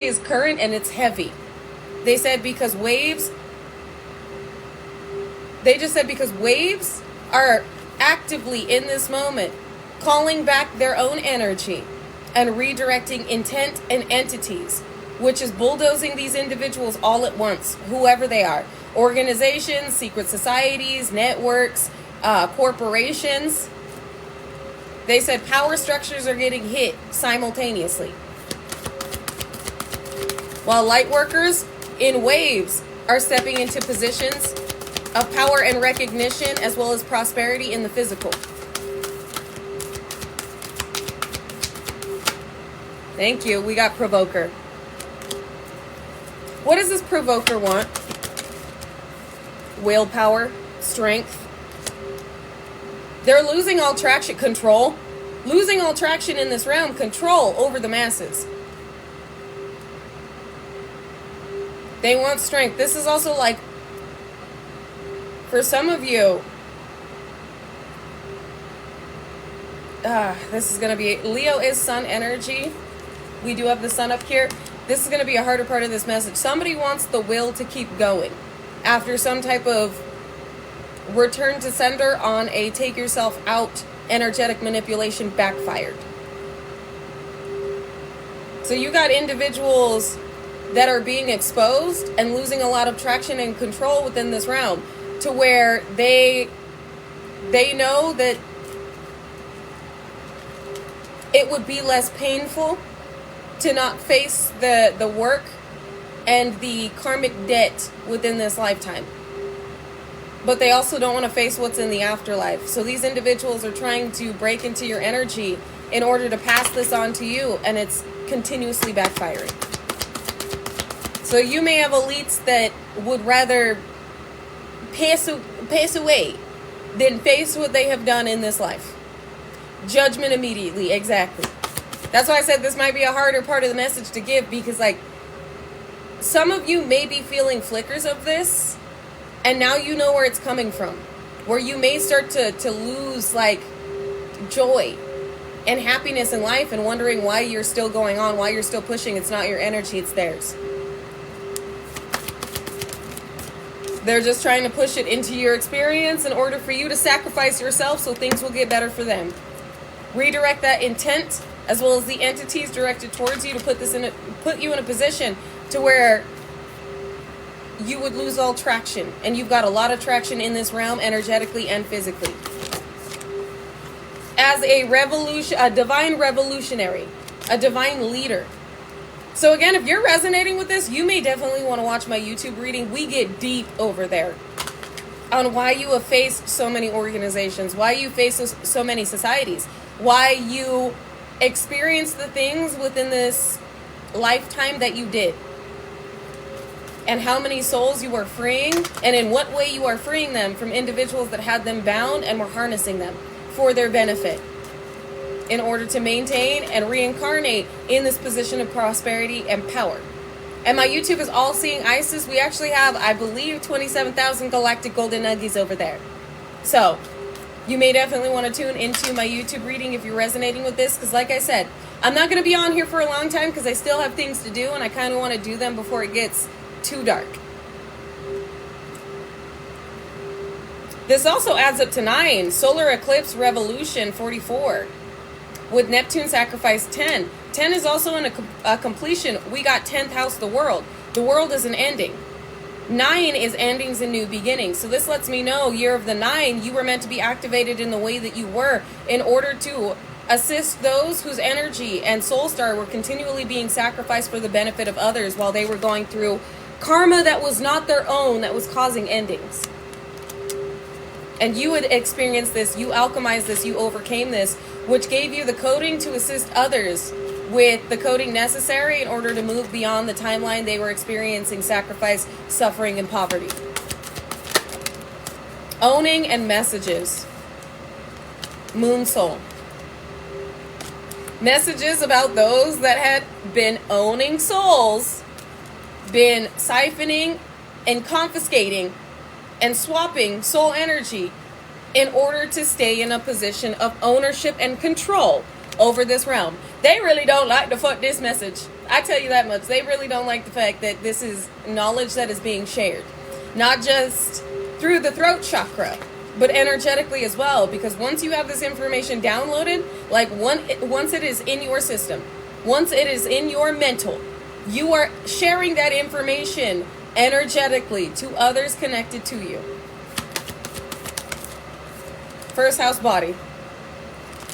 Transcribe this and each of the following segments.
is current and it's heavy. They said because waves, are actively in this moment calling back their own energy and redirecting intent and entities, which is bulldozing these individuals all at once, whoever they are. Organizations, secret societies, networks, corporations. They said power structures are getting hit simultaneously, while light workers in waves are stepping into positions of power and recognition, as well as prosperity in the physical. Thank you. We got Provoker. What does this Provoker want? Willpower, strength. They're losing all traction, control. Losing all traction in this realm, control over the masses. They want strength. This is also like, for some of you, this is going to be, Leo is sun energy. We do have the sun up here. This is going to be a harder part of this message. Somebody wants the will to keep going after some type of return to sender on a take yourself out energetic manipulation backfired. So you got individuals that are being exposed and losing a lot of traction and control within this realm, to where they know that it would be less painful to not face the work and the karmic debt within this lifetime. But they also don't want to face what's in the afterlife. So these individuals are trying to break into your energy in order to pass this on to you, and it's continuously backfiring. So you may have elites that would rather pass away than face what they have done in this life. Judgment immediately, exactly. That's why I said this might be a harder part of the message to give, because like, some of you may be feeling flickers of this, and now you know where it's coming from, where you may start to lose like joy and happiness in life, and wondering why you're still going on, why you're still pushing. It's not your energy, it's theirs. They're just trying to push it into your experience in order for you to sacrifice yourself so things will get better for them. Redirect that intent, as well as the entities directed towards you, to put you in a position to where you would lose all traction. And you've got a lot of traction in this realm, energetically and physically. As a divine revolutionary, a divine leader. So again, if you're resonating with this, you may definitely want to watch my YouTube reading. We get deep over there on why you have faced so many organizations, why you face so many societies, why you experienced the things within this lifetime that you did, and how many souls you are freeing, and in what way you are freeing them from individuals that had them bound and were harnessing them for their benefit, in order to maintain and reincarnate in this position of prosperity and power. And my YouTube is All Seeing Isis. We actually have, I believe, 27,000 galactic golden nuggies over there. So you may definitely want to tune into my YouTube reading if you're resonating with this, because like I said, I'm not going to be on here for a long time because I still have things to do, and I kind of want to do them before it gets too dark. This also adds up to 9. Solar eclipse revolution 44. With Neptune sacrifice 10. 10 is also in a completion. We got 10th house, the world. The world is an ending. 9 is endings and new beginnings. So this lets me know, year of the 9, you were meant to be activated in the way that you were in order to assist those whose energy and soul star were continually being sacrificed for the benefit of others while they were going through karma that was not their own, that was causing endings. And you would experience this, you alchemized this, you overcame this, which gave you the coding to assist others with the coding necessary in order to move beyond the timeline they were experiencing sacrifice, suffering, and poverty. Owning and messages. Moon Soul. Messages about those that had been owning souls, been siphoning and confiscating and swapping soul energy in order to stay in a position of ownership and control over this realm. They really don't like to fuck this message. I tell you that much. They really don't like the fact that this is knowledge that is being shared. Not just through the throat chakra, but energetically as well. Because once you have this information downloaded, like once it is in your system, once it is in your mental, you are sharing that information energetically to others connected to you. First house body.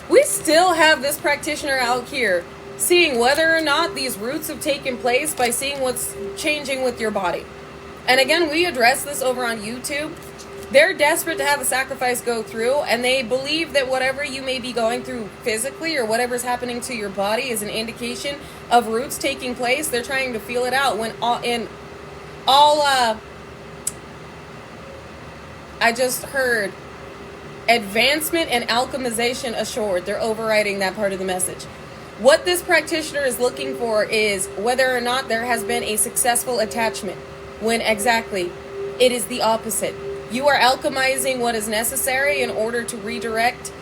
We still have this practitioner out here seeing whether or not these roots have taken place by seeing what's changing with your body. And again, we address this over on YouTube. They're desperate to have a sacrifice go through, and they believe that whatever you may be going through physically or whatever's happening to your body is an indication of roots taking place. They're trying to feel it out when I just heard advancement and alchemization assured. They're overriding that part of the message. What this practitioner is looking for is whether or not there has been a successful attachment, when exactly it is the opposite. You are alchemizing what is necessary in order to redirect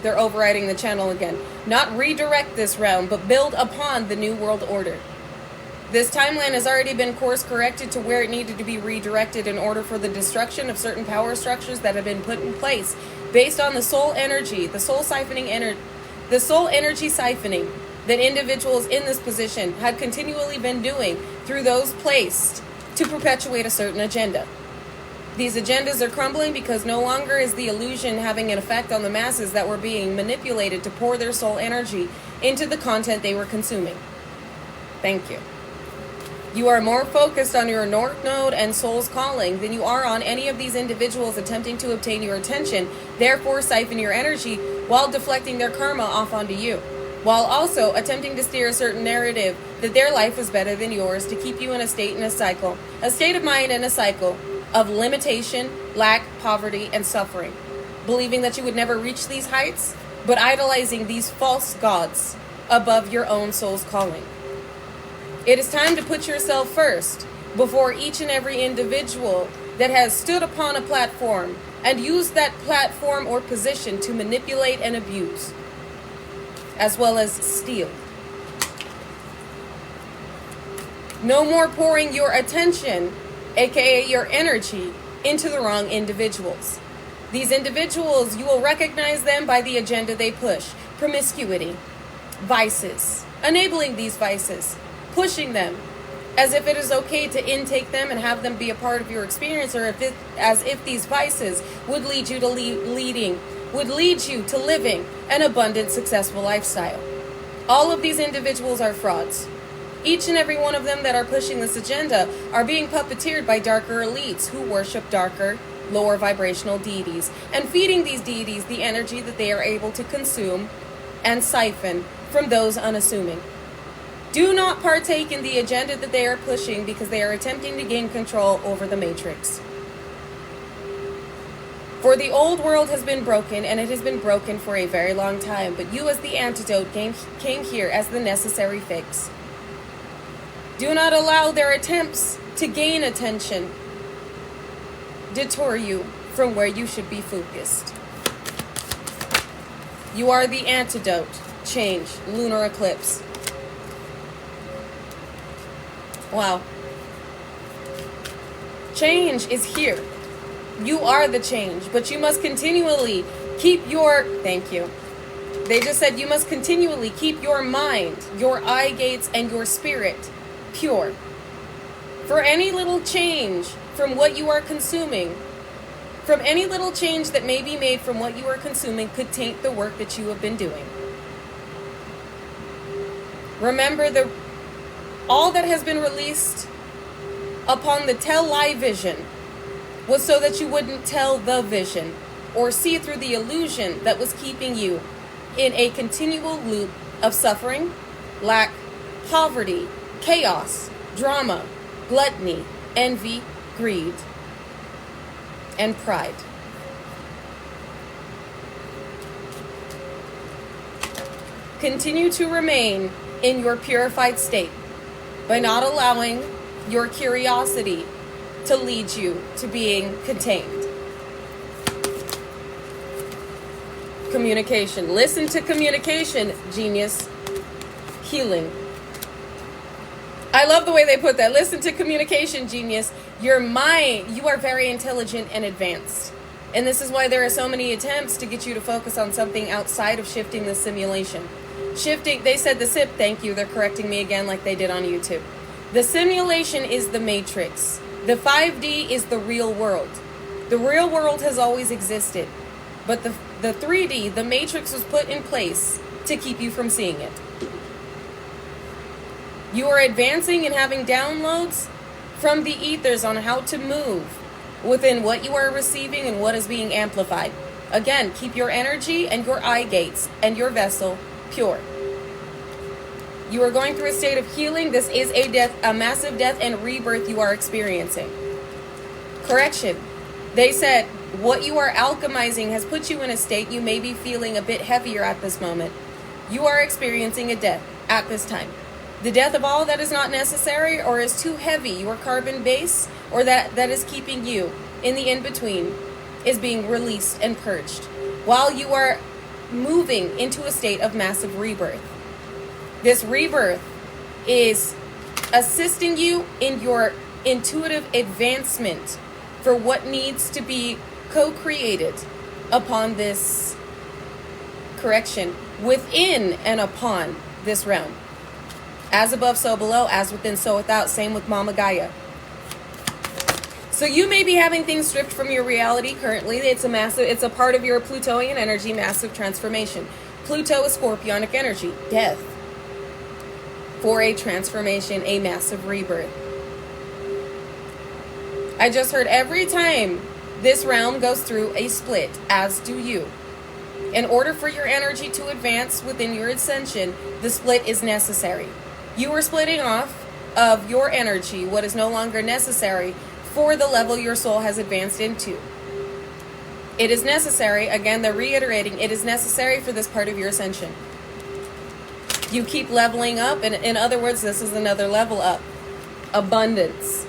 they're overriding the channel again. Not redirect this realm, but build upon the new world order. This timeline has already been course corrected to where it needed to be redirected in order for the destruction of certain power structures that have been put in place based on the soul energy, the soul energy siphoning that individuals in this position had continually been doing through those placed to perpetuate a certain agenda. These agendas are crumbling because no longer is the illusion having an effect on the masses that were being manipulated to pour their soul energy into the content they were consuming. Thank you. You are more focused on your North Node and Soul's calling than you are on any of these individuals attempting to obtain your attention, therefore siphon your energy while deflecting their karma off onto you, while also attempting to steer a certain narrative that their life is better than yours to keep you in a state of mind and a cycle of limitation, lack, poverty, and suffering, believing that you would never reach these heights, but idolizing these false gods above your own soul's calling. It is time to put yourself first before each and every individual that has stood upon a platform and used that platform or position to manipulate and abuse, as well as steal. No more pouring your attention, aka your energy, into the wrong individuals. These individuals, you will recognize them by the agenda they push. Promiscuity, vices, enabling these vices, pushing them as if it is okay to intake them and have them be a part of your experience, or as if these vices would lead you to living an abundant, successful lifestyle. All of these individuals are frauds. Each and every one of them that are pushing this agenda are being puppeteered by darker elites who worship darker, lower vibrational deities, and feeding these deities the energy that they are able to consume and siphon from those unassuming. Do not partake in the agenda that they are pushing because they are attempting to gain control over the matrix. For the old world has been broken, and it has been broken for a very long time, but you as the antidote came here as the necessary fix. Do not allow their attempts to gain attention detour you from where you should be focused. You are the antidote. Change. Lunar eclipse. Wow. Change is here. You are the change, but you must continually keep your... Thank you. They just said you must continually keep your mind, your eye gates, and your spirit pure. For any little change from what you are consuming, from any little change that may be made from what you are consuming could taint the work that you have been doing. Remember, all that has been released upon the tell lie vision was so that you wouldn't tell the vision or see through the illusion that was keeping you in a continual loop of suffering, lack, poverty, chaos, drama, gluttony, envy, greed, and pride. Continue to remain in your purified state by not allowing your curiosity to lead you to being contained. Communication. Listen to communication, genius. Healing. I love the way they put that. Listen to communication, genius. Your mind, you are very intelligent and advanced. And this is why there are so many attempts to get you to focus on something outside of shifting the simulation. Shifting, they said the SIP, thank you, they're correcting me again like they did on YouTube. The simulation is the matrix. The 5D is the real world. The real world has always existed. But the 3D, the matrix, was put in place to keep you from seeing it. You are advancing and having downloads from the ethers on how to move within what you are receiving and what is being amplified. Again, keep your energy and your eye gates and your vessel pure. You are going through a state of healing. This is a death, a massive death and rebirth you are experiencing. Correction. They said what you are alchemizing has put you in a state you may be feeling a bit heavier at this moment. You are experiencing a death at this time. The death of all that is not necessary or is too heavy, your carbon base, or that is keeping you in the in-between, is being released and purged while you are moving into a state of massive rebirth. This rebirth is assisting you in your intuitive advancement for what needs to be co-created upon this correction, within and upon this realm. As above, so below, as within, so without. Same with Mama Gaia. So you may be having things stripped from your reality currently. It's a part of your Plutonian energy, massive transformation. Pluto is Scorpionic energy, death. For a transformation, a massive rebirth. I just heard every time this realm goes through a split, as do you. In order for your energy to advance within your ascension, the split is necessary. You are splitting off of your energy what is no longer necessary for the level your soul has advanced into. It is necessary, again, they're reiterating, it is necessary for this part of your ascension. You keep leveling up, and in other words, this is another level up. Abundance.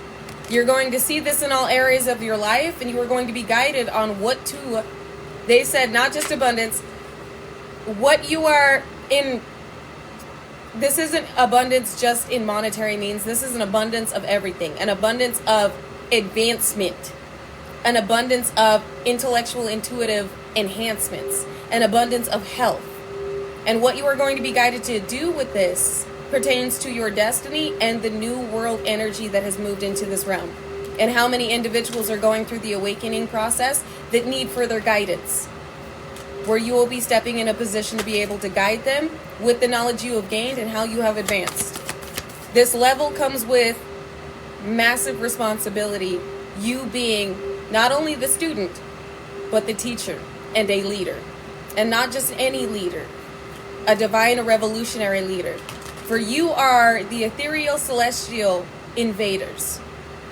You're going to see this in all areas of your life, and you are going to be guided on what to, they said, not just abundance, what you are in. This isn't abundance just in monetary means. This is an abundance of everything. An abundance of advancement. An abundance of intellectual, intuitive enhancements. An abundance of health. And what you are going to be guided to do with this pertains to your destiny and the new world energy that has moved into this realm. And how many individuals are going through the awakening process that need further guidance, where you will be stepping in a position to be able to guide them with the knowledge you have gained and how you have advanced. This level comes with massive responsibility, you being not only the student, but the teacher and a leader. And not just any leader, a divine, a revolutionary leader. For you are the ethereal, celestial invaders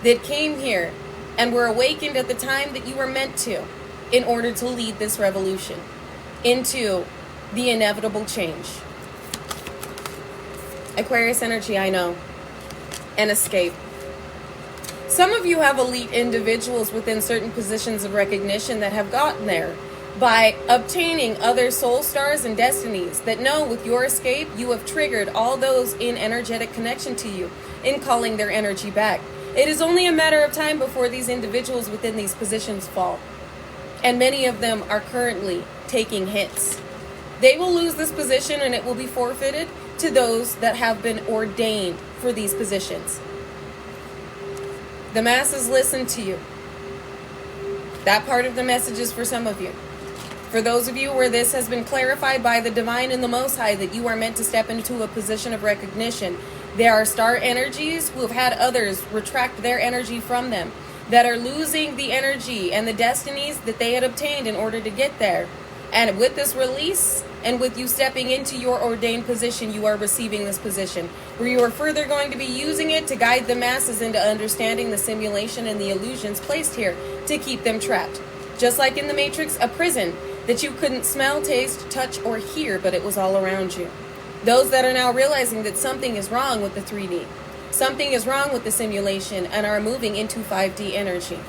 that came here and were awakened at the time that you were meant to in order to lead this revolution into the inevitable change. Aquarius energy, I know. And escape. Some of you have elite individuals within certain positions of recognition that have gotten there by obtaining other soul stars and destinies that know with your escape you have triggered all those in energetic connection to you in calling their energy back. It is only a matter of time before these individuals within these positions fall. And many of them are currently taking hits. They will lose this position and it will be forfeited to those that have been ordained for these positions. The masses listen to you. That part of the message is for some of you. For those of you where this has been clarified by the divine and the Most High that you are meant to step into a position of recognition, there are star energies who have had others retract their energy from them, that are losing the energy and the destinies that they had obtained in order to get there. And with this release, and with you stepping into your ordained position, you are receiving this position, where you are further going to be using it to guide the masses into understanding the simulation and the illusions placed here to keep them trapped. Just like in the Matrix, a prison that you couldn't smell, taste, touch, or hear, but it was all around you. Those that are now realizing that something is wrong with the 3D, something is wrong with the simulation, and are moving into 5D energy.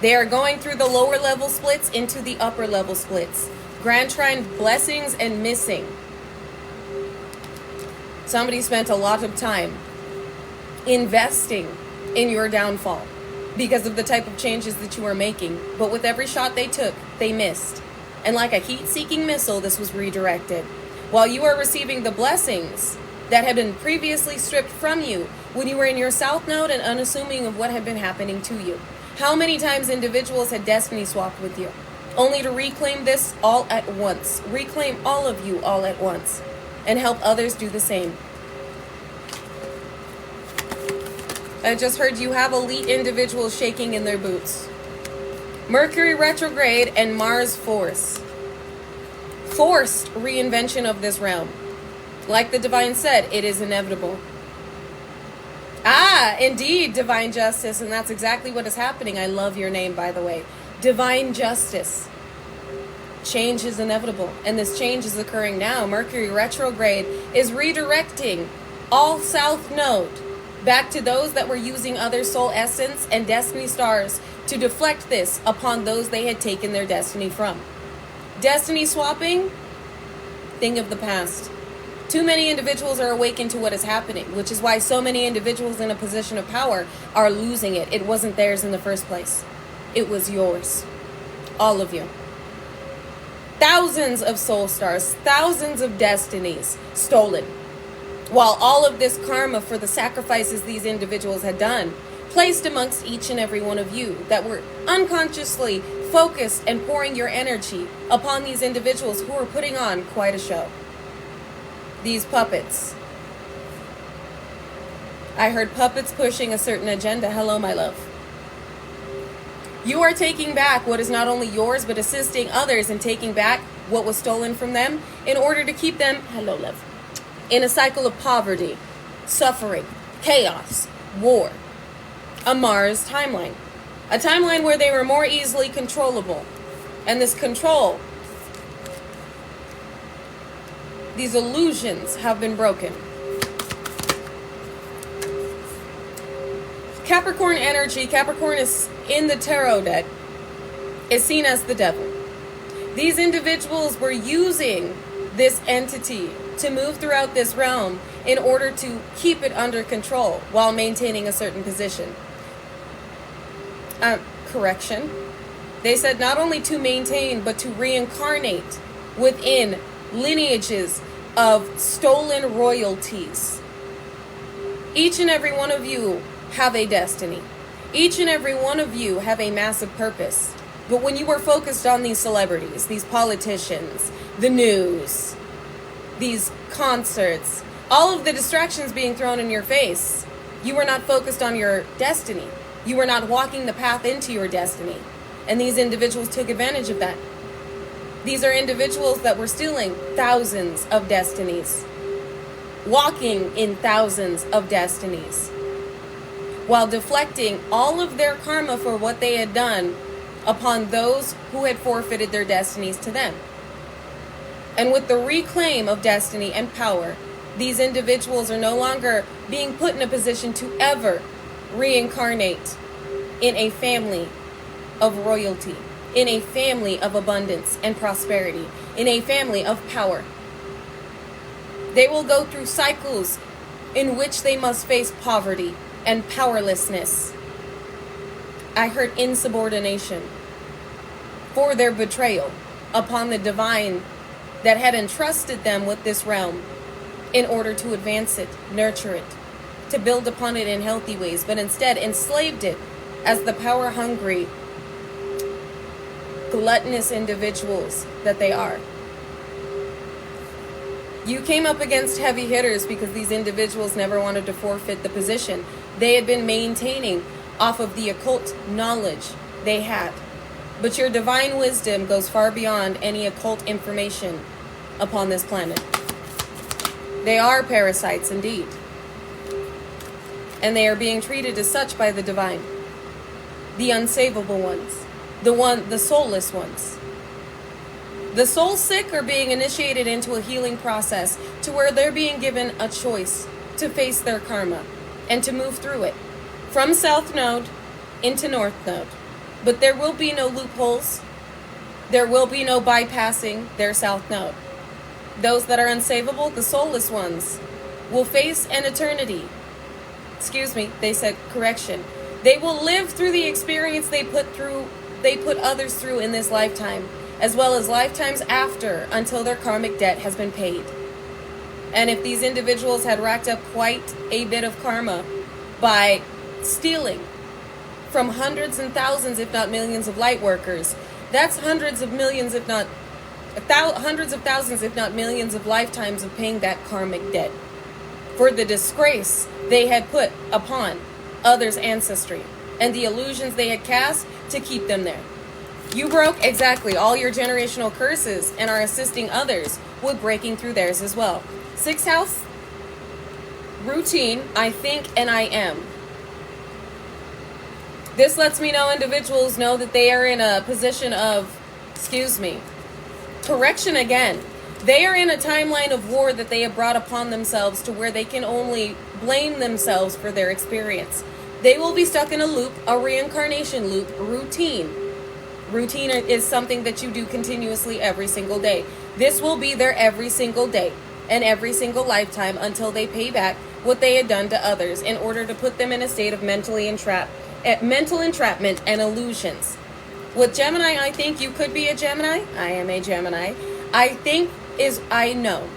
They are going through the lower level splits into the upper level splits. Grand Trine blessings and missing. Somebody spent a lot of time investing in your downfall because of the type of changes that you were making. But with every shot they took, they missed. And like a heat-seeking missile, this was redirected. While you are receiving the blessings that had been previously stripped from you when you were in your south node and unassuming of what had been happening to you. How many times individuals had destiny swapped with you, only to reclaim this all at once, reclaim all of you all at once, and help others do the same. I just heard you have elite individuals shaking in their boots. Mercury retrograde and Mars force. Forced reinvention of this realm. Like the divine said, it is inevitable. Ah, indeed, divine justice, and that's exactly what is happening. I love your name, by the way. Divine justice. Change is inevitable, and this change is occurring now. Mercury retrograde is redirecting all south node back to those that were using other soul essence and destiny stars to deflect this upon those they had taken their destiny from. Destiny swapping, thing of the past. Too many individuals are awakened to what is happening, which is why so many individuals in a position of power are losing it. It wasn't theirs in the first place. It was yours. All of you. Thousands of soul stars, thousands of destinies stolen. While all of this karma for the sacrifices these individuals had done, placed amongst each and every one of you that were unconsciously focused and pouring your energy upon these individuals who were putting on quite a show. These puppets. I heard puppets pushing a certain agenda. Hello, my love. You are taking back what is not only yours, but assisting others in taking back what was stolen from them in order to keep them, hello, love, in a cycle of poverty, suffering, chaos, war. A Mars timeline. A timeline where they were more easily controllable. And this control, these illusions have been broken. Capricorn energy, Capricorn is in the tarot deck, is seen as the devil. These individuals were using this entity to move throughout this realm in order to keep it under control while maintaining a certain position. Correction. They said not only to maintain, but to reincarnate within lineages of stolen royalties. Each and every one of you have a destiny. Each and every one of you have a massive purpose. But when you were focused on these celebrities, these politicians, the news, these concerts, all of the distractions being thrown in your face, you were not focused on your destiny. You were not walking the path into your destiny. And these individuals took advantage of that. These are individuals that were stealing thousands of destinies, walking in thousands of destinies, while deflecting all of their karma for what they had done upon those who had forfeited their destinies to them. And with the reclaim of destiny and power, these individuals are no longer being put in a position to ever reincarnate in a family of royalty, in a family of abundance and prosperity, in a family of power. They will go through cycles in which they must face poverty and powerlessness. I heard insubordination for their betrayal upon the divine that had entrusted them with this realm in order to advance it, nurture it, to build upon it in healthy ways, but instead enslaved it as the power-hungry, gluttonous individuals that they are. You came up against heavy hitters because these individuals never wanted to forfeit the position they had been maintaining off of the occult knowledge they had. But your divine wisdom goes far beyond any occult information upon this planet. They are parasites indeed. And they are being treated as such by the divine. The unsavable ones. The soulless ones. The soul sick are being initiated into a healing process to where they're being given a choice to face their karma and to move through it from South Node into North Node. But there will be no loopholes. There will be no bypassing their south node. Those that are unsavable, the soulless ones, will face an eternity. Excuse me, they said correction. They will live through the experience they put others through in this lifetime, as well as lifetimes after, until their karmic debt has been paid. And if these individuals had racked up quite a bit of karma by stealing from hundreds and thousands, if not millions of light workers, that's hundreds of millions, if not hundreds of thousands, if not millions of lifetimes of paying that karmic debt for the disgrace they had put upon others' ancestry and the illusions they had cast to keep them there. You broke exactly all your generational curses and are assisting others with breaking through theirs as well. Sixth house, routine, I think and I am. This lets me know individuals know that they are in a position of, correction again. They are in a timeline of war that they have brought upon themselves to where they can only blame themselves for their experience. They will be stuck in a loop, a reincarnation loop, routine. Routine is something that you do continuously every single day. This will be their every single day and every single lifetime until they pay back what they had done to others in order to put them in a state of mental entrapment and illusions. With Gemini, I think you could be a Gemini. I am a Gemini. I know.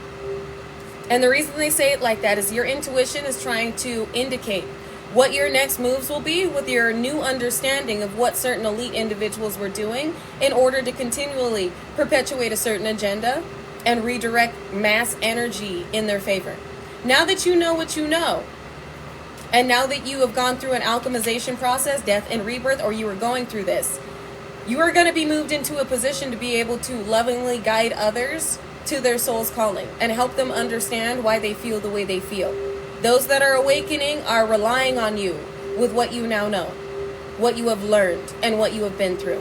And the reason they say it like that is your intuition is trying to indicate what your next moves will be with your new understanding of what certain elite individuals were doing in order to continually perpetuate a certain agenda and redirect mass energy in their favor. Now that you know what you know, and now that you have gone through an alchemization process, death and rebirth, or you are going through this, you are going to be moved into a position to be able to lovingly guide others to their soul's calling and help them understand why they feel the way they feel. Those that are awakening are relying on you with what you now know, what you have learned, and what you have been through.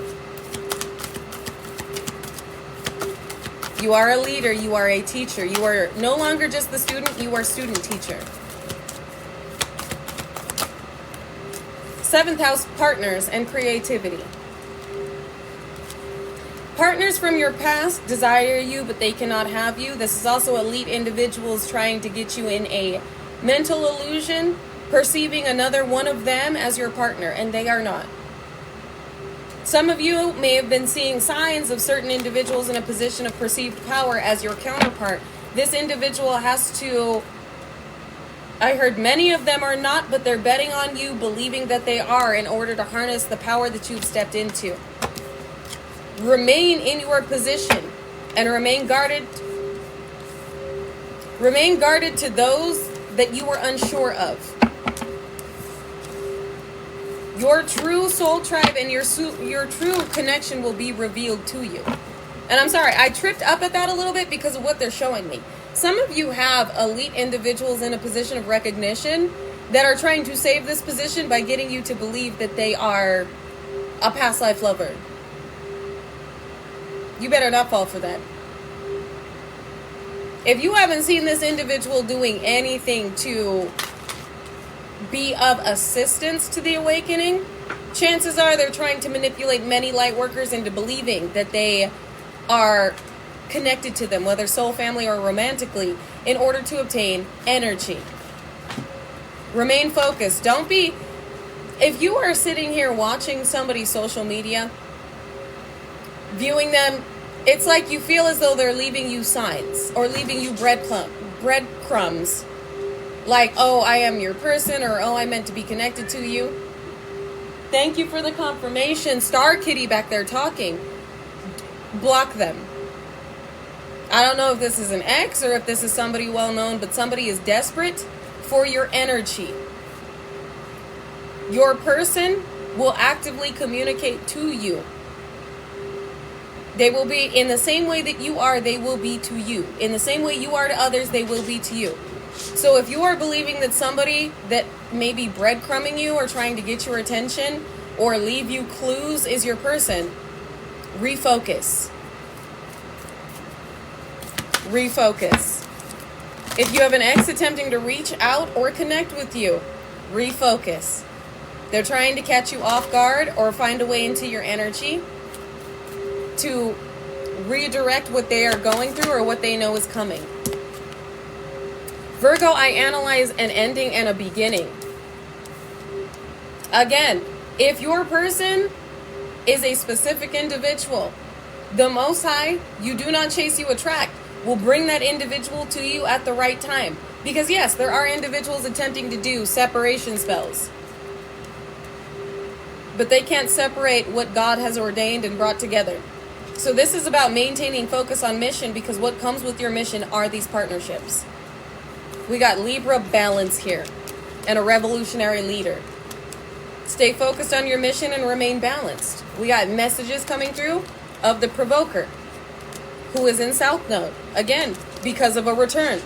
You are a leader, you are a teacher. You are no longer just the student, you are student teacher. Seventh house, partners and creativity. Partners from your past desire you, but they cannot have you. This is also elite individuals trying to get you in a mental illusion, perceiving another one of them as your partner, and they are not. Some of you may have been seeing signs of certain individuals in a position of perceived power as your counterpart. This individual has to, I heard many of them are not, but they're betting on you, believing that they are, in order to harness the power that you've stepped into. Remain in your position and remain guarded. Remain guarded to those that you were unsure of. Your true soul tribe and your true connection will be revealed to you. And I'm sorry, I tripped up at that a little bit because of what they're showing me. Some of you have elite individuals in a position of recognition that are trying to save this position by getting you to believe that they are a past life lover. You better not fall for that. If you haven't seen this individual doing anything to be of assistance to the awakening, chances are they're trying to manipulate many light workers into believing that they are connected to them, whether soul family or romantically, in order to obtain energy. Remain focused. Don't be, if you are sitting here watching somebody's social media, viewing them, it's like you feel as though they're leaving you signs or leaving you breadcrumbs. Like, oh, I am your person, or oh, I meant to be connected to you. Thank you for the confirmation. Star Kitty back there talking. Block them. I don't know if this is an ex or if this is somebody well known, but somebody is desperate for your energy. Your person will actively communicate to you. They will be in the same way that you are, they will be to you. In the same way you are to others, they will be to you. So if you are believing that somebody that may be breadcrumbing you or trying to get your attention or leave you clues is your person, refocus. Refocus. If you have an ex attempting to reach out or connect with you, refocus. They're trying to catch you off guard or find a way into your energy. to redirect what they are going through or what they know is coming. Virgo, I analyze an ending and a beginning. Again, if your person is a specific individual, the Most High, you do not chase, you attract, will bring that individual to you at the right time. Because yes, there are individuals attempting to do separation spells, but they can't separate what God has ordained and brought together. So this is about maintaining focus on mission, because what comes with your mission are these partnerships. We got Libra, balance here, and a revolutionary leader. Stay focused on your mission and remain balanced. We got messages coming through of the provoker, who is in South Node, again, because of a return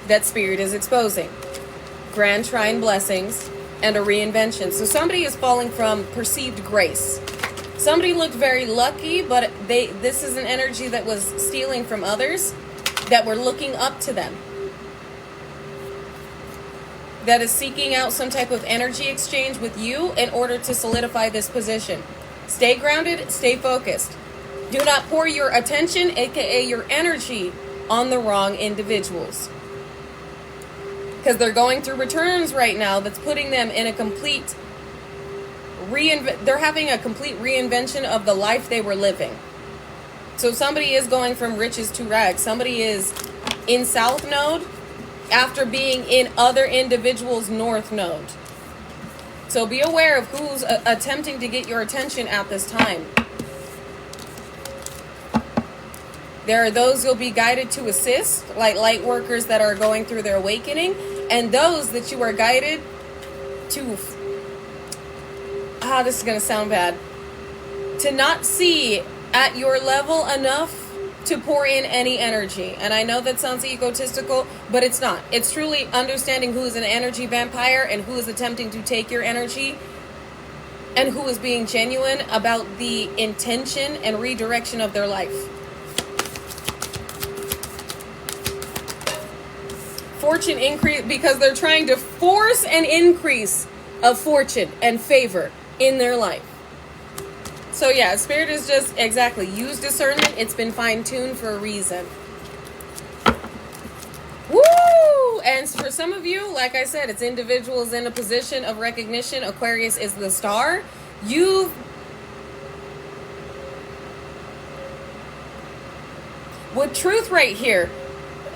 that Spirit is exposing. Grand Trine blessings and a reinvention. So somebody is falling from perceived grace. Somebody looked very lucky, but this is an energy that was stealing from others that were looking up to them. That is seeking out some type of energy exchange with you in order to solidify this position. Stay grounded, stay focused. Do not pour your attention, aka your energy, on the wrong individuals. Because they're going through returns right now that's putting them in a complete they're having a complete reinvention of the life they were living. So somebody is going from riches to rags. Somebody is in South Node after being in other individuals' North Node. So be aware of who's attempting to get your attention at this time. There are those you'll be guided to assist, like light workers that are going through their awakening, and those that you are guided to, this is going to sound bad, to not see at your level enough to pour in any energy. And I know that sounds egotistical, but it's not. It's truly understanding who is an energy vampire and who is attempting to take your energy, and who is being genuine about the intention and redirection of their life. Fortune increase, because they're trying to force an increase of fortune and favor in their life. So yeah, Spirit is just, exactly, use discernment. It's been fine-tuned for a reason. Woo! And for some of you, like I said, it's individuals in a position of recognition. Aquarius is the star. With truth right here,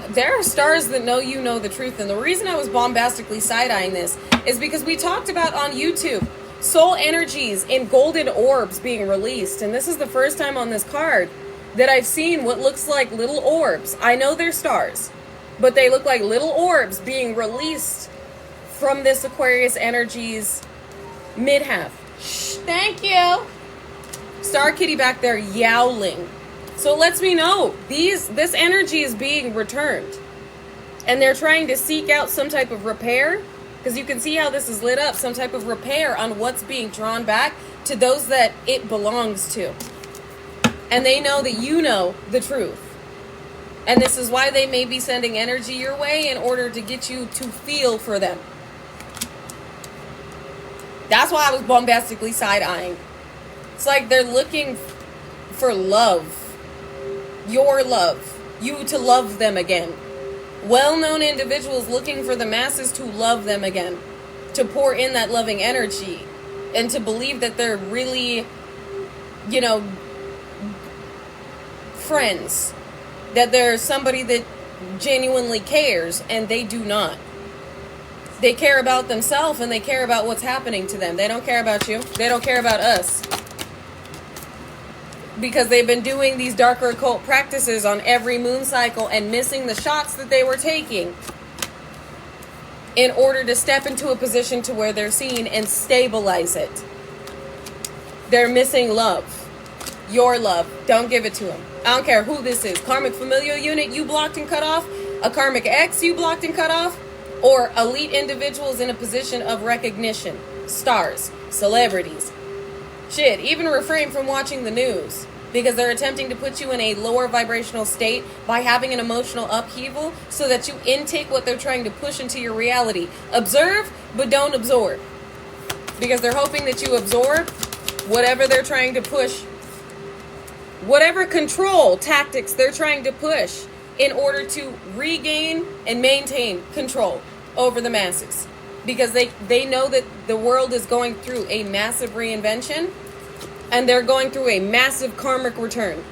there are stars that know you know the truth. And the reason I was bombastically side-eyeing this is because we talked about on YouTube soul energies in golden orbs being released. And this is the first time on this card that I've seen what looks like little orbs. I know they're stars, but they look like little orbs being released from this Aquarius energies mid-half. Shh, thank you. Star Kitty back there yowling. So it lets me know this energy is being returned. And they're trying to seek out some type of repair. Because you can see how this is lit up. Some type of repair on what's being drawn back to those that it belongs to. And they know that you know the truth. And this is why they may be sending energy your way in order to get you to feel for them. That's why I was bombastically side-eyeing. It's like they're looking for love. Your love. You to love them again. Well-known individuals looking for the masses to love them again. To pour in that loving energy. And to believe that they're really, friends. That there's somebody that genuinely cares, and they do not. They care about themselves, and they care about what's happening to them. They don't care about you. They don't care about us. Because they've been doing these darker occult practices on every moon cycle and missing the shots that they were taking in order to step into a position to where they're seen and stabilize it. They're missing love. Your love. Don't give it to them. I don't care who this is. Karmic familial unit you blocked and cut off. A karmic ex you blocked and cut off. Or elite individuals in a position of recognition. Stars. Celebrities. Shit, even refrain from watching the news. Because they're attempting to put you in a lower vibrational state by having an emotional upheaval so that you intake what they're trying to push into your reality. Observe, but don't absorb. Because they're hoping that you absorb whatever they're trying to push whatever control tactics they're trying to push in order to regain and maintain control over the masses. Because they know that the world is going through a massive reinvention, and they're going through a massive karmic return.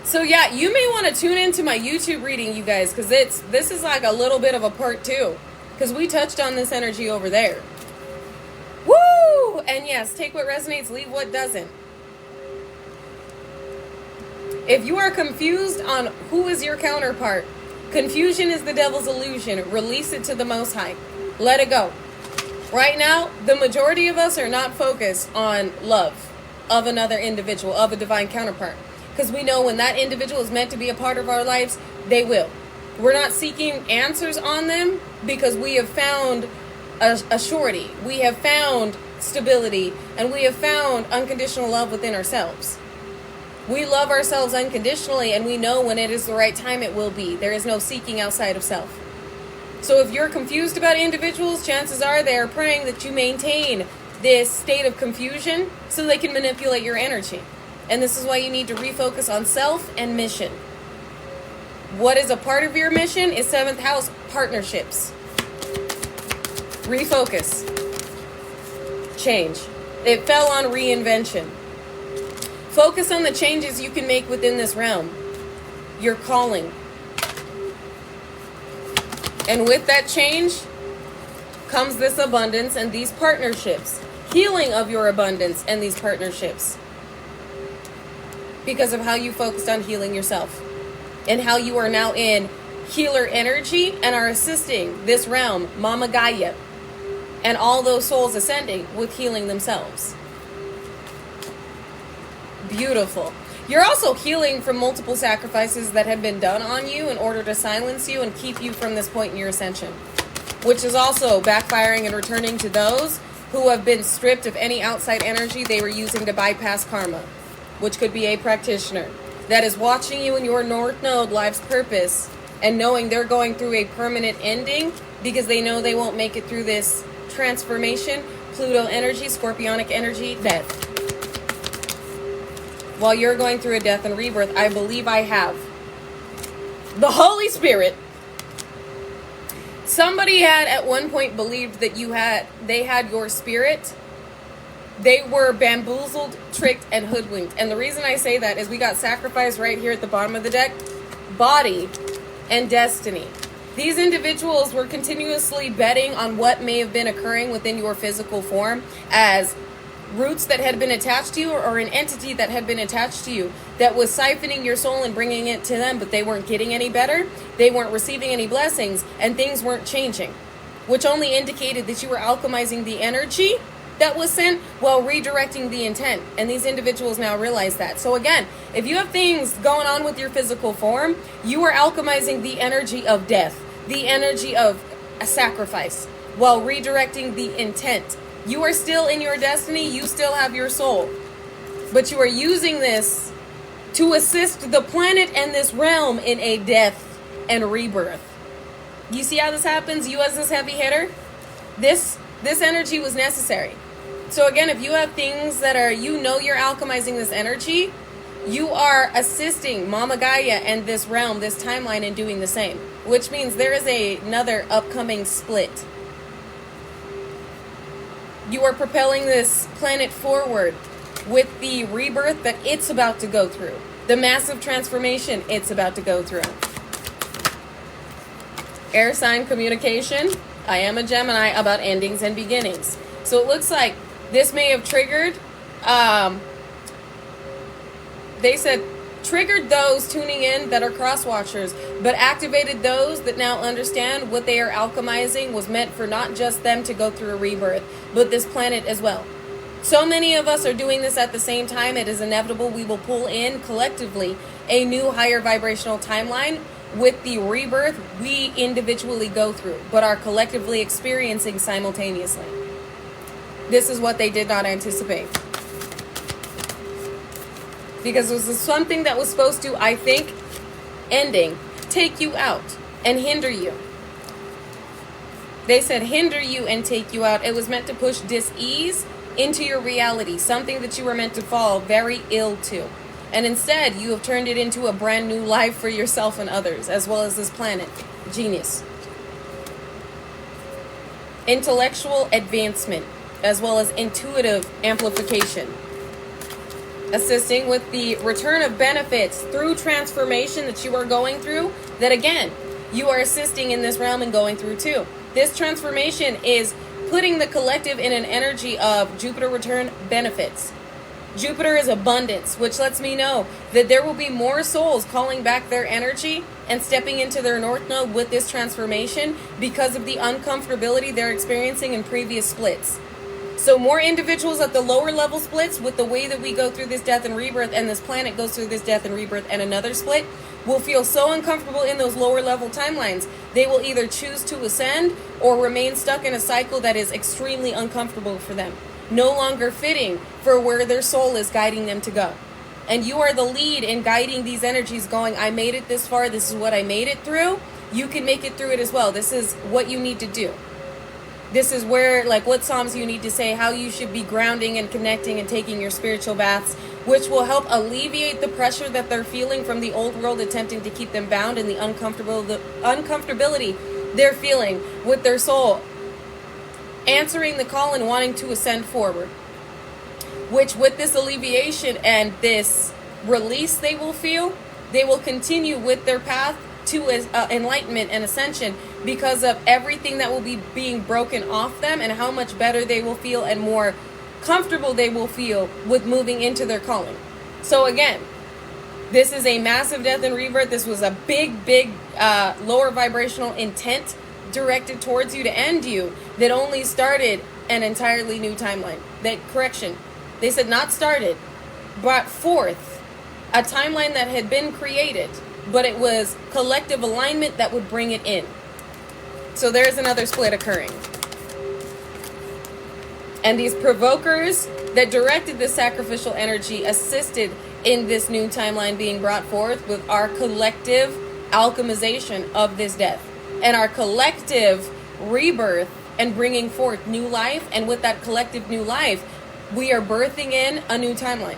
So yeah, you may want to tune into my YouTube reading, you guys, because this is like a little bit of a part 2, because we touched on this energy over there. Woo! And yes, take what resonates, leave what doesn't. If you are confused on who is your counterpart, confusion is the devil's illusion. Release it to the Most High. Let it go. Right now, the majority of us are not focused on love of another individual, of a divine counterpart. Because we know when that individual is meant to be a part of our lives, they will. We're not seeking answers on them because we have found a surety. We have found stability, and we have found unconditional love within ourselves. We love ourselves unconditionally, and we know when it is the right time it will be. There is no seeking outside of self. So if you're confused about individuals, chances are they are praying that you maintain this state of confusion so they can manipulate your energy. And this is why you need to refocus on self and mission. What is a part of your mission is 7th house partnerships. Refocus. Change. It fell on reinvention. Focus on the changes you can make within this realm. Your calling. And with that change comes this abundance and these partnerships. Healing of your abundance and these partnerships. Because of how you focused on healing yourself. And how you are now in healer energy and are assisting this realm, Mama Gaia, and all those souls ascending with healing themselves. Beautiful. You're also healing from multiple sacrifices that have been done on you in order to silence you and keep you from this point in your ascension. Which is also backfiring and returning to those who have been stripped of any outside energy they were using to bypass karma. Which could be a practitioner that is watching you in your North Node life's purpose and knowing they're going through a permanent ending because they know they won't make it through this transformation, Pluto energy, Scorpionic energy, death. While you're going through a death and rebirth, I believe I have the Holy Spirit. Somebody had at one point believed that they had your spirit. They were bamboozled, tricked, and hoodwinked. And the reason I say that is we got sacrificed right here at the bottom of the deck. Body and destiny. These individuals were continuously betting on what may have been occurring within your physical form as roots that had been attached to you or an entity that had been attached to you that was siphoning your soul and bringing it to them, but they weren't getting any better. They weren't receiving any blessings, and things weren't changing, which only indicated that you were alchemizing the energy that was sent while redirecting the intent. And these individuals now realize that. So again, if you have things going on with your physical form, you are alchemizing the energy of death, the energy of a sacrifice, while redirecting the intent. You are still in your destiny, you still have your soul. But you are using this to assist the planet and this realm in a death and rebirth. You see how this happens? You as this heavy hitter? This energy was necessary. So again, if you have things that are, you're alchemizing this energy, you are assisting Mama Gaia and this realm, this timeline in doing the same. Which means there is another upcoming split. You are propelling this planet forward with the rebirth that it's about to go through. The massive transformation it's about to go through. Air sign communication. I am a Gemini about endings and beginnings. So it looks like this may have triggered, they said, triggered those tuning in that are cross-watchers, but activated those that now understand what they are alchemizing was meant for not just them to go through a rebirth, but this planet as well. So many of us are doing this at the same time, it is inevitable we will pull in collectively a new higher vibrational timeline with the rebirth we individually go through, but are collectively experiencing simultaneously. This is what they did not anticipate. Because this is something that was supposed to, I think, ending, take you out and hinder you. They said hinder you and take you out. It was meant to push dis-ease into your reality, something that you were meant to fall very ill to. and instead you have turned it into a brand new life for yourself and others, as well as this planet. Genius. Intellectual advancement, as well as intuitive amplification. Assisting with the return of benefits through transformation that you are going through, that again, you are assisting in this realm and going through too. This transformation is putting the collective in an energy of Jupiter return benefits. Jupiter is abundance, which lets me know that there will be more souls calling back their energy and stepping into their North Node with this transformation because of the uncomfortability they're experiencing in previous splits. So more individuals at the lower level splits, with the way that we go through this death and rebirth, and this planet goes through this death and rebirth and another split, will feel so uncomfortable in those lower level timelines, they will either choose to ascend or remain stuck in a cycle that is extremely uncomfortable for them, no longer fitting for where their soul is guiding them to go. And you are the lead in guiding these energies, going, I made it this far, this is what I made it through. You can make it through it as well. This is what you need to do. This is where, like, what Psalms you need to say, how you should be grounding and connecting and taking your spiritual baths, which will help alleviate the pressure that they're feeling from the old world attempting to keep them bound, and the uncomfortability they're feeling with their soul answering the call and wanting to ascend forward. Which, with this alleviation and this release they will feel, they will continue with their path to enlightenment and ascension, because of everything that will be being broken off them, and how much better they will feel and more comfortable they will feel with moving into their calling. So again, this is a massive death and rebirth. This was a big lower vibrational intent directed towards you to end you, that only started an entirely new timeline. They said not started, brought forth a timeline that had been created, but it was collective alignment that would bring it in. So there's another split occurring. And these provokers that directed the sacrificial energy assisted in this new timeline being brought forth with our collective alchemization of this death and our collective rebirth and bringing forth new life. And with that collective new life, we are birthing in a new timeline.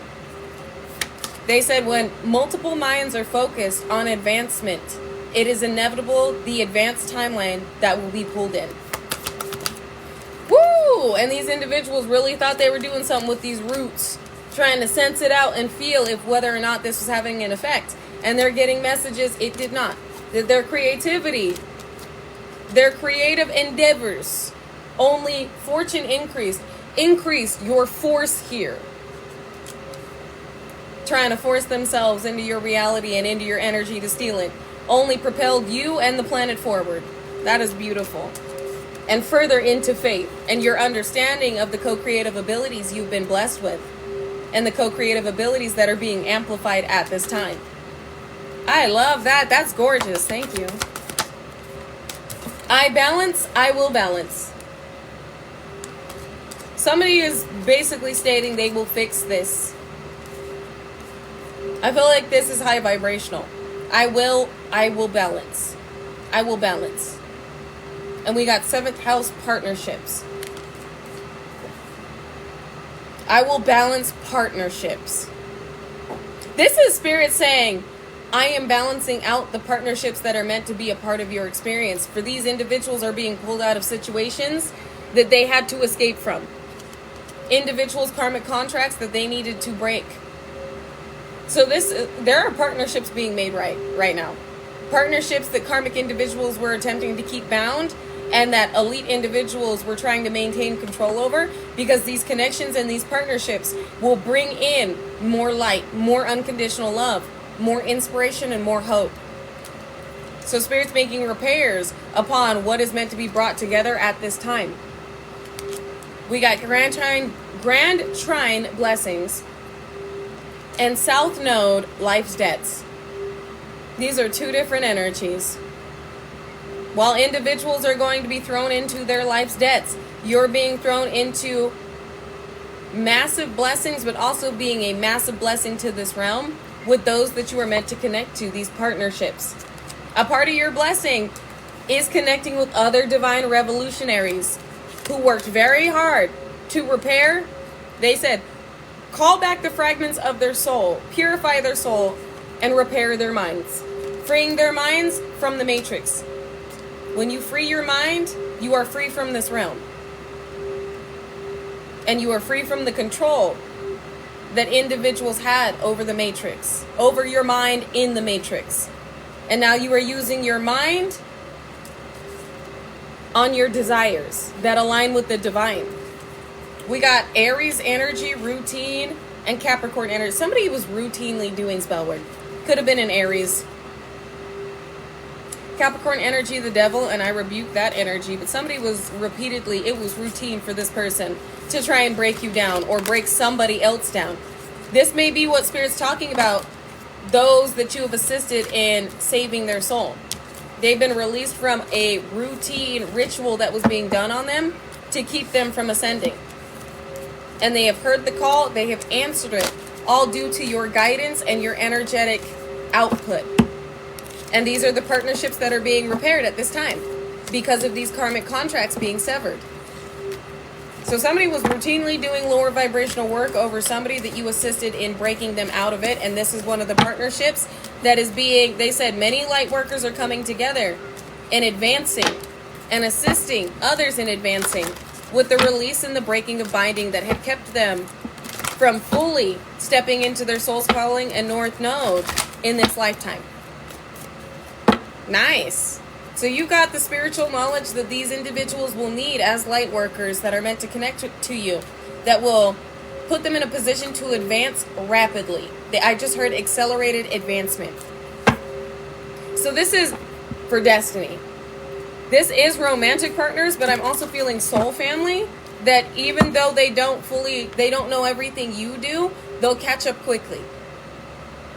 They said when multiple minds are focused on advancement, it is inevitable the advanced timeline that will be pulled in. Woo! And these individuals really thought they were doing something with these roots, trying to sense it out and feel if whether or not this was having an effect. And they're getting messages it did not. That their creativity, their creative endeavors, only fortune increased your force here. Trying to force themselves into your reality and into your energy to steal it, only propelled you and the planet forward. That is beautiful. And further into faith and your understanding of the co-creative abilities you've been blessed with, and the co-creative abilities that are being amplified at this time. I love that. That's gorgeous. Thank you. I balance, I will balance. Somebody is basically stating they will fix this. I feel like this is high vibrational. I will balance. I will balance. And we got 7th house partnerships. I will balance partnerships. This is Spirit saying, I am balancing out the partnerships that are meant to be a part of your experience. For these individuals are being pulled out of situations that they had to escape from. Individuals' karmic contracts that they needed to break. So there are partnerships being made right now. Partnerships that karmic individuals were attempting to keep bound, and that elite individuals were trying to maintain control over, because these connections and these partnerships will bring in more light, more unconditional love, more inspiration, and more hope. So Spirit's making repairs upon what is meant to be brought together at this time. We got Grand Trine blessings and South Node life's debts. These are two different energies. While individuals are going to be thrown into their life's debts, you're being thrown into massive blessings, but also being a massive blessing to this realm with those that you are meant to connect to, these partnerships. A part of your blessing is connecting with other divine revolutionaries who worked very hard to repair, they said, call back the fragments of their soul, purify their soul, and repair their minds, freeing their minds from the matrix. When you free your mind, you are free from this realm. And you are free from the control that individuals had over the matrix, over your mind in the matrix. And now you are using your mind on your desires that align with the divine. We got Aries energy, routine, and Capricorn energy. Somebody was routinely doing spell work. Could have been an Aries. Capricorn energy, the devil, and I rebuke that energy. But somebody was repeatedly, it was routine for this person to try and break you down or break somebody else down. This may be what Spirit's talking about, those that you have assisted in saving their soul. They've been released from a routine ritual that was being done on them to keep them from ascending. And they have heard the call, they have answered it, all due to your guidance and your energetic output. And these are the partnerships that are being repaired at this time because of these karmic contracts being severed. So somebody was routinely doing lower vibrational work over somebody that you assisted in breaking them out of it. And this is one of the partnerships that is being, they said many light workers are coming together and advancing and assisting others in advancing with the release and the breaking of binding that had kept them from fully stepping into their soul's calling and north node in this lifetime. Nice. So you got the spiritual knowledge that these individuals will need as light workers that are meant to connect to you, that will put them in a position to advance rapidly. I just heard accelerated advancement. So this is for destiny. This is romantic partners, but I'm also feeling soul family, that even though they don't know everything you do, they'll catch up quickly.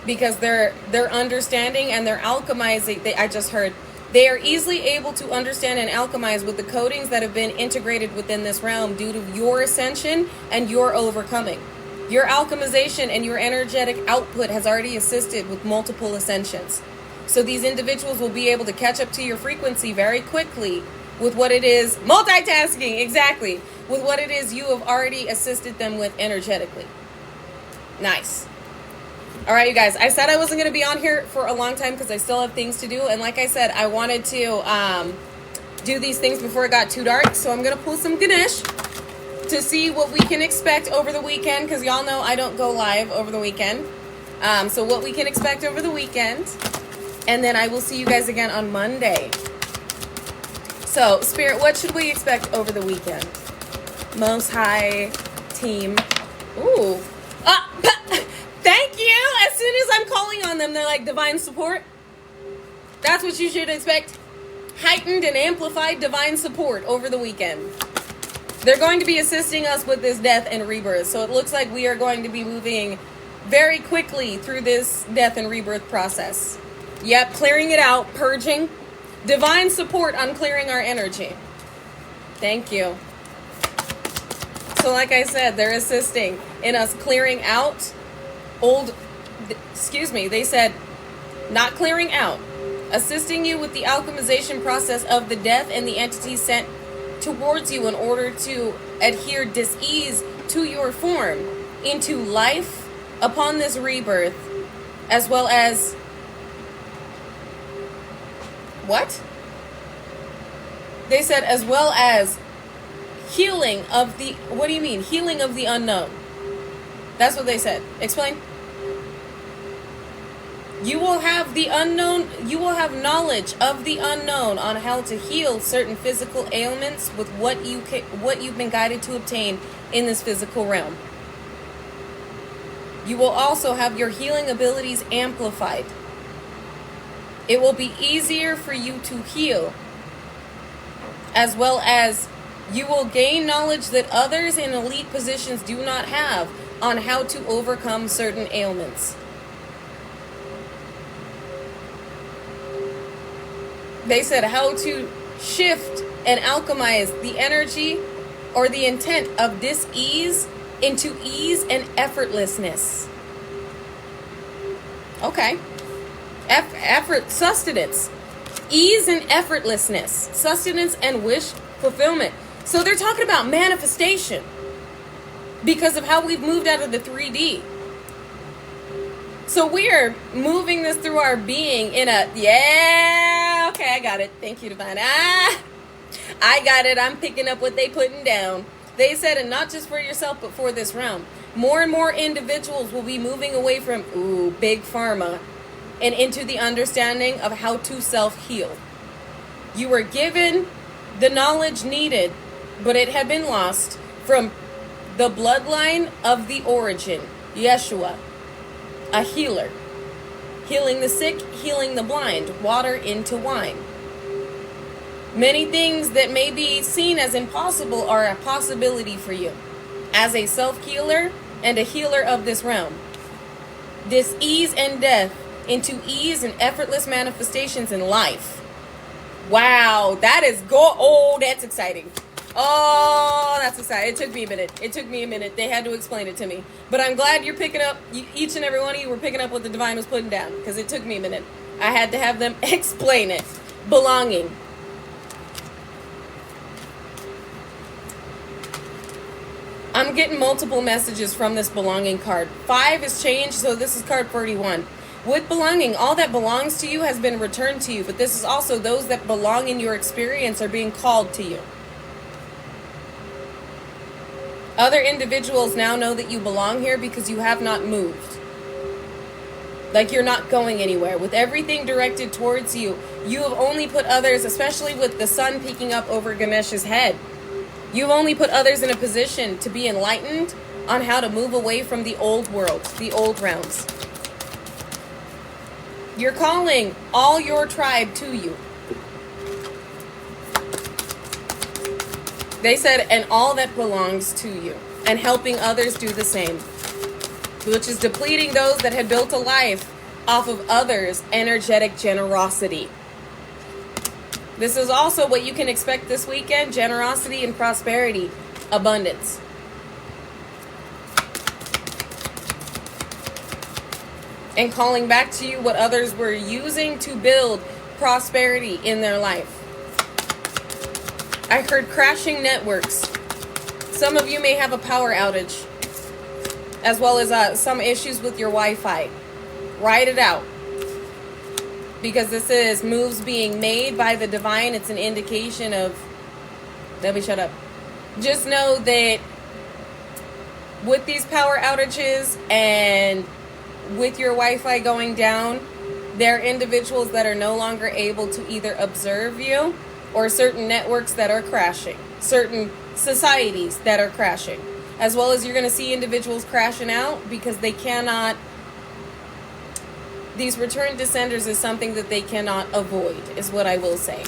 Because they're understanding and they're alchemizing. I just heard they are easily able to understand and alchemize with the codings that have been integrated within this realm due to your ascension and your overcoming. Your alchemization and your energetic output has already assisted with multiple ascensions. So these individuals will be able to catch up to your frequency very quickly with what it is, multitasking, exactly, with what it is you have already assisted them with energetically. Nice. All right, you guys, I said I wasn't going to be on here for a long time because I still have things to do. And like I said, I wanted to do these things before it got too dark. So I'm going to pull some Ganesh to see what we can expect over the weekend, because y'all know I don't go live over the weekend. So what we can expect over the weekend. And then I will see you guys again on Monday. So, Spirit, what should we expect over the weekend? Most High team. Ooh. Thank you. As soon as I'm calling on them, they're like, divine support. That's what you should expect. Heightened and amplified divine support over the weekend. They're going to be assisting us with this death and rebirth. So it looks like we are going to be moving very quickly through this death and rebirth process. Yep, clearing it out, purging. Divine support on clearing our energy. Thank you. So like I said, they're assisting in us clearing out they said, not clearing out, assisting you with the alchemization process of the death and the entities sent towards you in order to adhere dis-ease to your form into life upon this rebirth, as well as what? They said as well as healing of the, what do you mean? Healing of the unknown. That's what they said. Explain. You will have the unknown, you will have knowledge of the unknown on how to heal certain physical ailments with what you've been guided to obtain in this physical realm. You will also have your healing abilities amplified. It will be easier for you to heal, as well as you will gain knowledge that others in elite positions do not have on how to overcome certain ailments. They said how to shift and alchemize the energy or the intent of dis-ease into ease and effortlessness. Okay. Effort, sustenance, ease and effortlessness, sustenance and wish fulfillment. So they're talking about manifestation. because of how we've moved out of the 3D. So we are moving this through our being in a, yeah, okay, I got it. Thank you, Divine. I got it. I'm picking up what they putting down. They said, and not just for yourself, but for this realm. More and more individuals will be moving away from, big pharma and into the understanding of how to self-heal. You were given the knowledge needed, but it had been lost from the bloodline of the origin, Yeshua, a healer. Healing the sick, healing the blind, water into wine. Many things that may be seen as impossible are a possibility for you as a self-healer and a healer of this realm. This ease and death into ease and effortless manifestations in life. Wow, that is oh, that's exciting. Oh, that's exciting. It took me a minute. They had to explain it to me. But I'm glad you're picking up, each and every one of you were picking up what the divine was putting down, because it took me a minute. I had to have them explain it. Belonging. I'm getting multiple messages from this belonging card. 5 is changed, so this is card 31. With belonging, all that belongs to you has been returned to you, but this is also those that belong in your experience are being called to you. Other individuals now know that you belong here because you have not moved. Like you're not going anywhere. With everything directed towards you, you have only put others, especially with the sun peeking up over Ganesh's head, you've only put others in a position to be enlightened on how to move away from the old world, the old realms. You're calling all your tribe to you. They said, and all that belongs to you, and helping others do the same, which is depleting those that had built a life off of others' energetic generosity. This is also what you can expect this weekend: generosity and prosperity, abundance. And calling back to you what others were using to build prosperity in their life. I heard crashing networks. Some of you may have a power outage, as well as some issues with your Wi-Fi. Write it out. Because this is moves being made by the divine. It's an indication of, let me shut up. Just know that with these power outages and with your Wi-Fi going down, there are individuals that are no longer able to either observe you, or certain networks that are crashing, certain societies that are crashing, as well as you're going to see individuals crashing out because they cannot. These return to senders is something that they cannot avoid, is what I will say.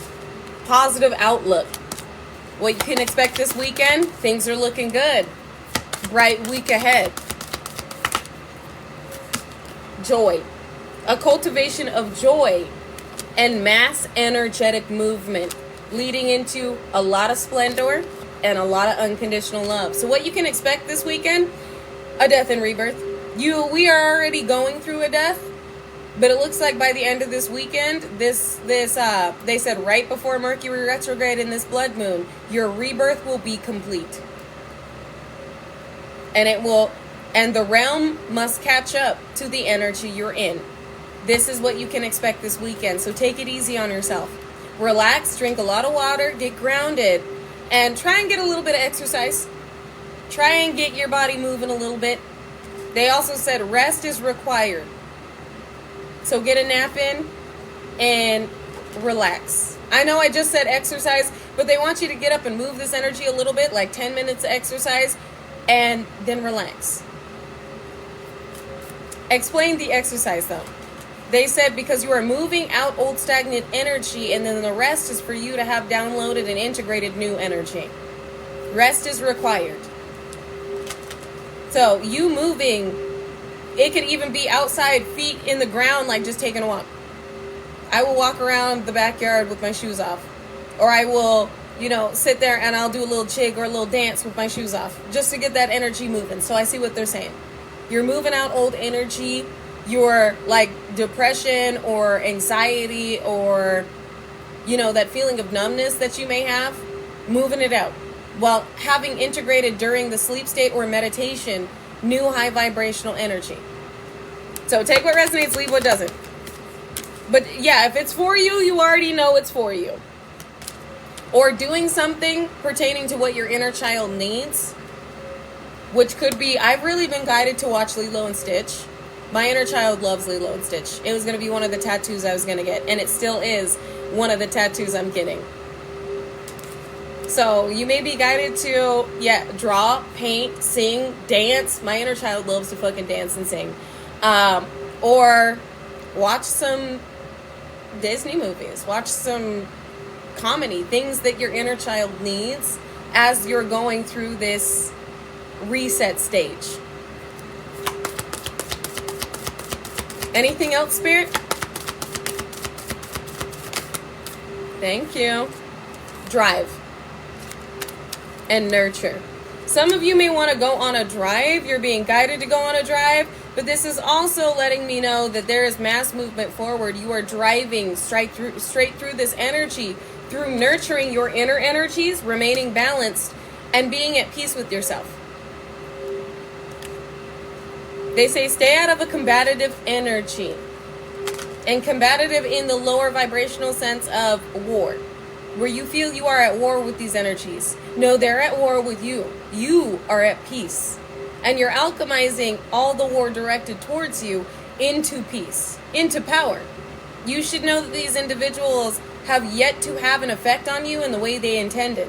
Positive outlook. What you can expect this weekend, things are looking good. Bright week ahead. Joy. A cultivation of joy and mass energetic movement, leading into a lot of splendor and a lot of unconditional love. So what you can expect this weekend, a death and rebirth. We are already going through a death. But it looks like by the end of this weekend, they said right before Mercury retrograde in this blood moon, your rebirth will be complete. And the realm must catch up to the energy you're in. This is what you can expect this weekend. So take it easy on yourself. Relax, drink a lot of water, get grounded, and try and get a little bit of exercise. Try and get your body moving a little bit. They also said rest is required. So get a nap in and relax. I know I just said exercise, but they want you to get up and move this energy a little bit, like 10 minutes of exercise, and then relax. Explain the exercise though. They said because you are moving out old stagnant energy, and then the rest is for you to have downloaded and integrated new energy. Rest is required. So you moving, it could even be outside, feet in the ground, like just taking a walk. I will walk around the backyard with my shoes off. Or I will, sit there and I'll do a little jig or a little dance with my shoes off, just to get that energy moving. So I see what they're saying. You're moving out old energy. Your like depression or anxiety or, that feeling of numbness that you may have, moving it out. while having integrated during the sleep state or meditation new high vibrational energy. So take what resonates, leave what doesn't. But yeah, if it's for you, you already know it's for you. Or doing something pertaining to what your inner child needs, which could be, I've really been guided to watch Lilo and Stitch. My inner child loves Lilo and Stitch. It was going to be one of the tattoos I was going to get, and it still is one of the tattoos I'm getting. So you may be guided to, draw, paint, sing, dance. My inner child loves to fucking dance and sing. Or watch some Disney movies. Watch some comedy. Things that your inner child needs as you're going through this reset stage. Anything else, Spirit? Thank you. Drive and nurture. Some of you may want to go on a drive. You're being guided to go on a drive, but this is also letting me know that there is mass movement forward. You are driving straight through this energy, through nurturing your inner energies, remaining balanced, and being at peace with yourself. They say stay out of a combative energy. And combative in the lower vibrational sense of war, where you feel you are at war with these energies. No, they're at war with you. You are at peace. And you're alchemizing all the war directed towards you into peace, into power. You should know that these individuals have yet to have an effect on you in the way they intended.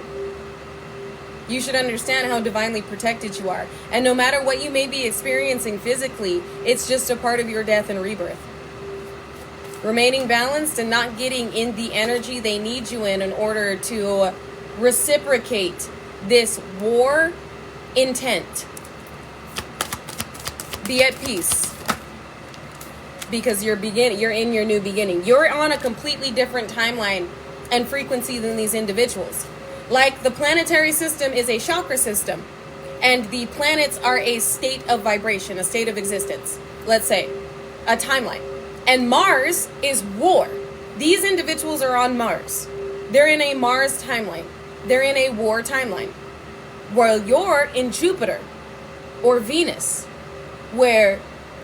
You should understand how divinely protected you are. And no matter what you may be experiencing physically, it's just a part of your death and rebirth. Remaining balanced and not getting in the energy they need you in order to reciprocate this war intent. Be at peace. Because you're in your new beginning. You're on a completely different timeline and frequency than these individuals. Like the planetary system is a chakra system, and the planets are a state of vibration, a state of existence. Let's say a timeline. And Mars is war. These individuals are on Mars. They're in a Mars timeline. They're in a war timeline. While you're in Jupiter or Venus, where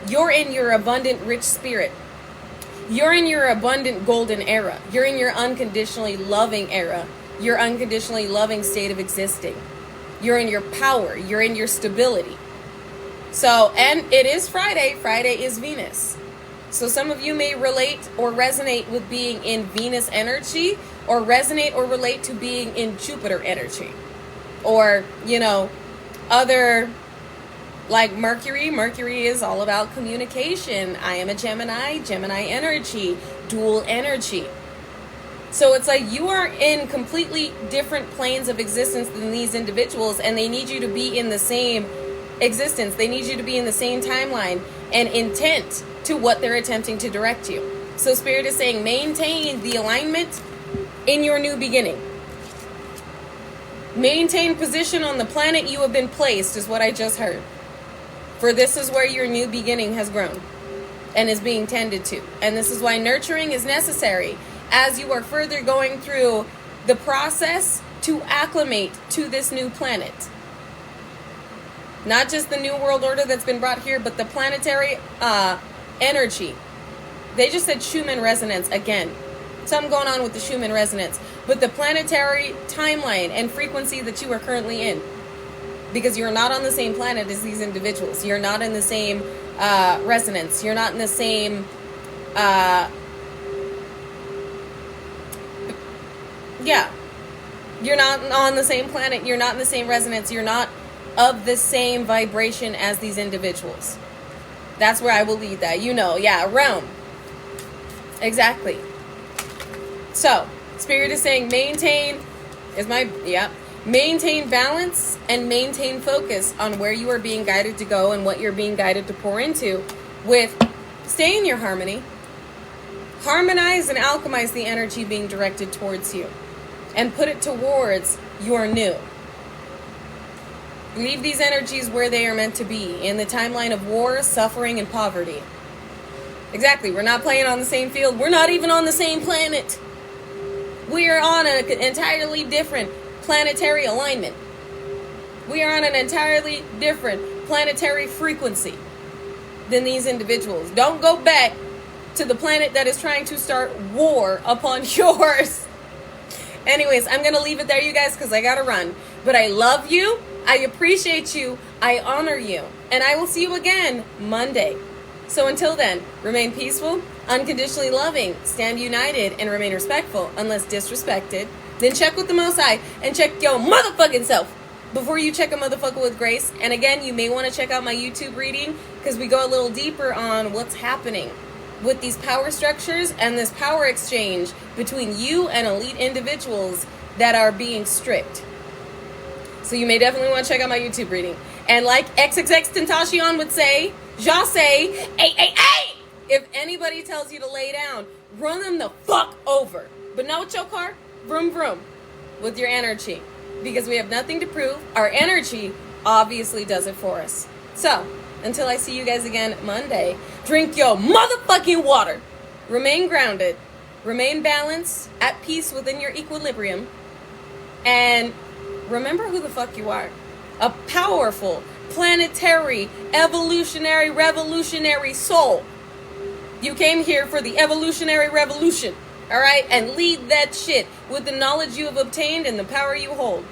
you're in your abundant, rich spirit. You're in your abundant golden era. You're in your unconditionally loving era. Your unconditionally loving state of existing. You're in your power. You're in your stability. So, and it is Friday. Friday is Venus. So some of you may relate or resonate with being in Venus energy, or resonate or relate to being in Jupiter energy. Or, other, like Mercury. Mercury is all about communication. I am a Gemini energy, dual energy. So it's like you are in completely different planes of existence than these individuals, and they need you to be in the same existence. They need you to be in the same timeline and intent to what they're attempting to direct you. So Spirit is saying maintain the alignment in your new beginning. Maintain position on the planet you have been placed is what I just heard. For this is where your new beginning has grown and is being tended to. And this is why nurturing is necessary as you are further going through the process to acclimate to this new planet. Not just the new world order that's been brought here, but the planetary energy. They just said Schumann resonance again. Something going on with the Schumann resonance. But the planetary timeline and frequency that you are currently in. Because you're not on the same planet as these individuals. You're not in the same resonance. You're not in the same... You're not on the same planet. You're not in the same resonance. You're not of the same vibration as these individuals. That's where I will lead that. Realm. Exactly. So, Spirit is saying maintain balance and maintain focus on where you are being guided to go and what you're being guided to pour into with stay in your harmony. Harmonize and alchemize the energy being directed towards you and put it towards your new. Leave these energies where they are meant to be, in the timeline of war, suffering, and poverty. Exactly. We're not playing on the same field. We're not even on the same planet. We are on an entirely different planetary alignment. We are on an entirely different planetary frequency than these individuals. Don't go back to the planet that is trying to start war upon yours. Anyways, I'm going to leave it there, you guys, because I got to run. But I love you. I appreciate you. I honor you. And I will see you again Monday. So until then, remain peaceful, unconditionally loving, stand united, and remain respectful unless disrespected. Then check with the Most High and check your motherfucking self before you check a motherfucker with grace. And again, you may want to check out my YouTube reading because we go a little deeper on what's happening with these power structures and this power exchange between you and elite individuals that are being stripped. So you may definitely want to check out my YouTube reading. And like XXX Tentacion would say, y'all say, ay. If anybody tells you to lay down, run them the fuck over. But not with your car, vroom vroom, with your energy. Because we have nothing to prove. Our energy obviously does it for us. So, until I see you guys again Monday, drink your motherfucking water. Remain grounded. Remain balanced, at peace within your equilibrium. And remember who the fuck you are. A powerful, planetary, evolutionary, revolutionary soul. You came here for the evolutionary revolution, all right? And lead that shit with the knowledge you have obtained and the power you hold,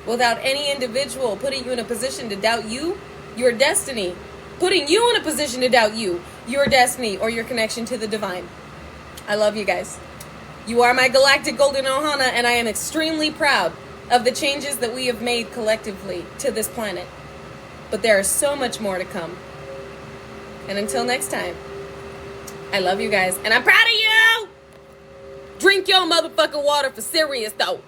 without any individual putting you in a position to doubt you, your destiny, putting you in a position to doubt you, your destiny, or your connection to the divine. I love you guys. You are my galactic golden ohana, and I am extremely proud of the changes that we have made collectively to this planet. But there is so much more to come. And until next time, I love you guys, and I'm proud of you! Drink your motherfucking water for serious, though.